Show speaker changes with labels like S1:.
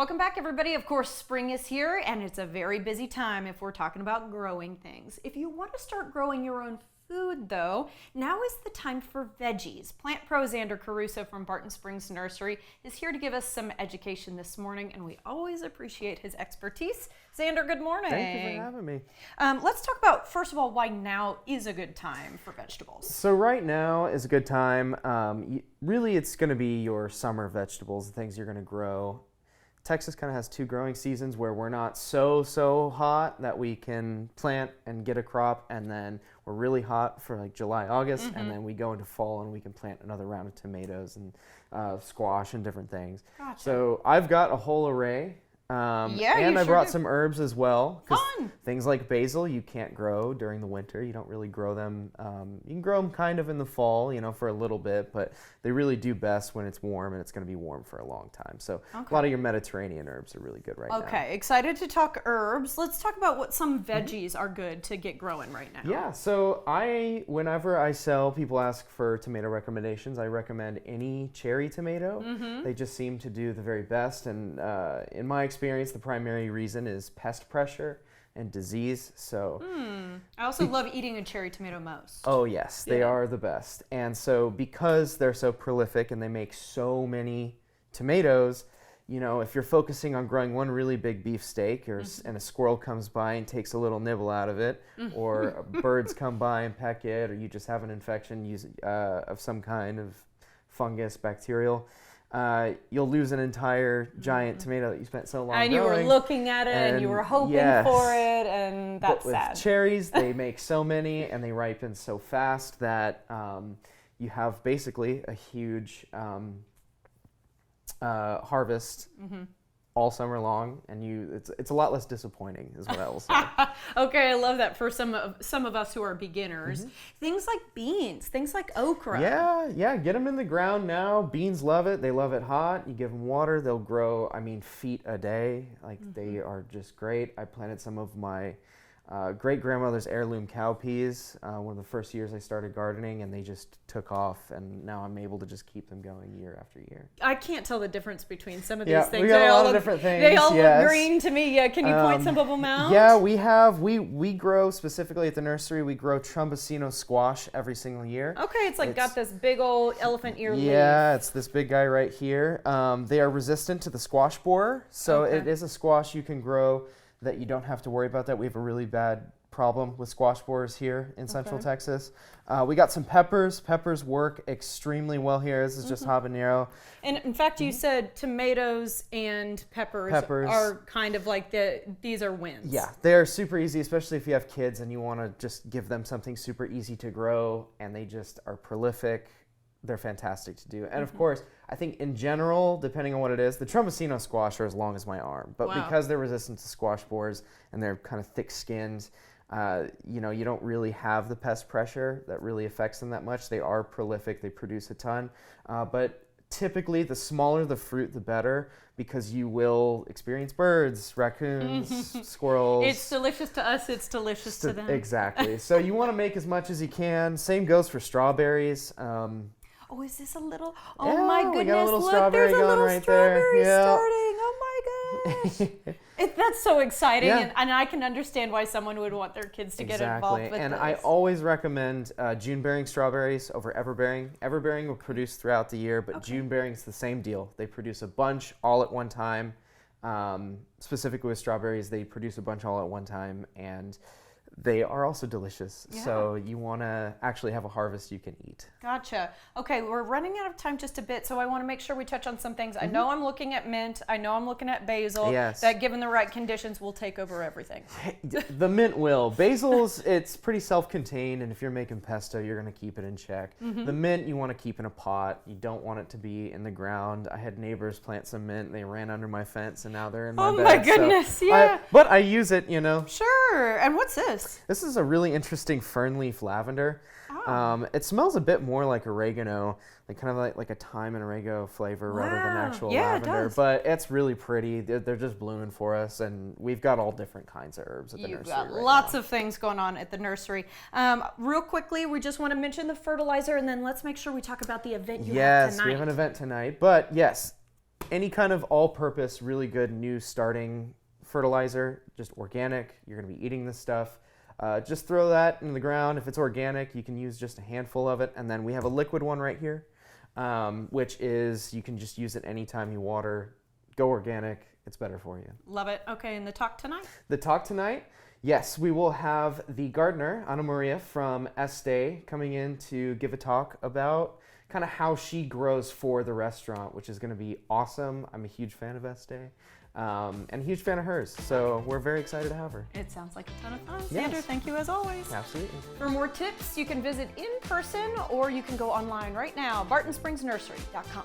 S1: Welcome back, everybody. Of course, spring is here, and it's a very busy time if we're talking about growing things. If you want to start growing your own food, though, now is the time for Veggies. Plant Pro Xander Caruso from Barton Springs Nursery is here to give us some education this morning, and we always appreciate his expertise. Xander, good morning.
S2: Thank you for having me.
S1: Let's talk about, first of all, why now is a good time for vegetables.
S2: So right now is a good time. Really, it's going to be your summer vegetables, the things you're going to grow. Texas kind of has two growing seasons where we're not so hot that we can plant and get a crop, and then we're really hot for like July, August, and then we go into fall and we can plant another round of tomatoes and squash and different things.
S1: Gotcha.
S2: So I've got a whole array. And I brought some herbs as well.
S1: Fun!
S2: Things like basil you can't grow during the winter. You don't really grow them. You can grow them kind of in the fall, for a little bit, but they really do best when it's warm, and it's going to be warm for a long time. So a lot of your Mediterranean herbs are really good right now.
S1: Okay, excited to talk herbs. Let's talk about what some veggies are good to get growing right now.
S2: Yeah, so whenever I sell, people ask for tomato recommendations. I recommend any cherry tomato. They just seem to do the very best, and in my experience, the primary reason is pest pressure and disease. So
S1: I also love eating a cherry tomato most.
S2: Oh yes, they are the best. And so because they're so prolific and they make so many tomatoes, if you're focusing on growing one really big beefsteak and a squirrel comes by and takes a little nibble out of it, or birds come by and peck it, or you just have an infection of some kind of fungus, bacterial, you'll lose an entire giant tomato that you spent so long growing.
S1: And you were looking at it and you were hoping for it, and that's
S2: sad. With cherries, they make so many and they ripen so fast that you have basically a huge harvest all summer long, and it's a lot less disappointing, is what I will say.
S1: Okay, I love that for some of us who are beginners. Things like beans, things like okra.
S2: Yeah, get them in the ground now. Beans love it. They love it hot. You give them water, they'll grow, feet a day. They are just great. I planted some of my great-grandmother's heirloom cowpeas one of the first years I started gardening, and they just took off, and now I'm able to just keep them going year after year.
S1: I can't tell the difference between some of these things.
S2: We got a lot of different things.
S1: They all look green to me. Yeah, can you point some of them out?
S2: Yeah, we grow, specifically at the nursery, we grow Trumbosino squash every single year.
S1: Okay, it's got this big old elephant ear leaf.
S2: Yeah, it's this big guy right here. They are resistant to the squash borer, so it is a squash you can grow that you don't have to worry about that. We have a really bad problem with squash borers here in Central Texas. We got some peppers. Peppers work extremely well here. This is just habanero.
S1: And in fact, you said tomatoes and peppers are kind of like these are wins.
S2: Yeah, they're super easy, especially if you have kids and you want to just give them something super easy to grow, and they just are prolific. They're fantastic to do. And of course, I think in general, depending on what it is, the Trumbosino squash are as long as my arm. But because they're resistant to squash borers and they're kind of thick-skinned, you don't really have the pest pressure that really affects them that much. They are prolific. They produce a ton. But typically, the smaller the fruit, the better, because you will experience birds, raccoons, squirrels.
S1: It's delicious to us. It's delicious to them.
S2: Exactly. So you want to make as much as you can. Same goes for strawberries.
S1: Oh, is this a little? Oh my goodness!
S2: We got a little
S1: Look,
S2: strawberry
S1: there's a
S2: going
S1: little
S2: right
S1: strawberry
S2: there.
S1: starting. Oh my gosh! That's so exciting, and I can understand why someone would want their kids to get involved with
S2: and
S1: this.
S2: I always recommend June-bearing strawberries over everbearing. Everbearing will produce throughout the year, but June-bearing is the same deal. They produce a bunch all at one time. Specifically with strawberries, they produce a bunch all at one time, and they are also delicious. So you want to actually have a harvest you can eat.
S1: Gotcha. Okay, we're running out of time just a bit, so I want to make sure we touch on some things. I know I'm looking at mint. I know I'm looking at basil.
S2: Yes.
S1: That given the right conditions will take over everything.
S2: The mint will. Basil's, it's pretty self-contained, and if you're making pesto, you're going to keep it in check. The mint you want to keep in a pot. You don't want it to be in the ground. I had neighbors plant some mint. They ran under my fence, and now they're in my bed.
S1: Oh my goodness,
S2: so but I use it,
S1: Sure. And what's this?
S2: This is a really interesting fern leaf lavender. It smells a bit more like oregano, kind of like a thyme and oregano flavor rather than actual lavender.
S1: It does.
S2: But it's really pretty. They're just blooming for us, and we've got all different kinds of herbs at the nursery.
S1: You've got
S2: right
S1: lots
S2: now.
S1: of things going on at the nursery. Real quickly, we just want to mention the fertilizer, and then let's make sure we talk about the event you have tonight.
S2: Yes, we have an event tonight. But yes, Any kind of all-purpose, really good new starting fertilizer, just organic. You're going to be eating this stuff. Just throw that in the ground. If it's organic, you can use just a handful of it. And then we have a liquid one right here, which is you can just use it anytime you water. Go organic. It's better for you.
S1: Love it. Okay, and the talk tonight?
S2: The talk tonight, yes, we will have the gardener, Ana Maria from Este, coming in to give a talk about kind of how she grows for the restaurant, which is going to be awesome. I'm a huge fan of Este. And a huge fan of hers, so we're very excited to have her.
S1: It sounds like a ton of fun.
S2: Yes.
S1: Sandra, thank you as always.
S2: Absolutely.
S1: For more tips, you can visit in person or you can go online right now, bartonspringsnursery.com.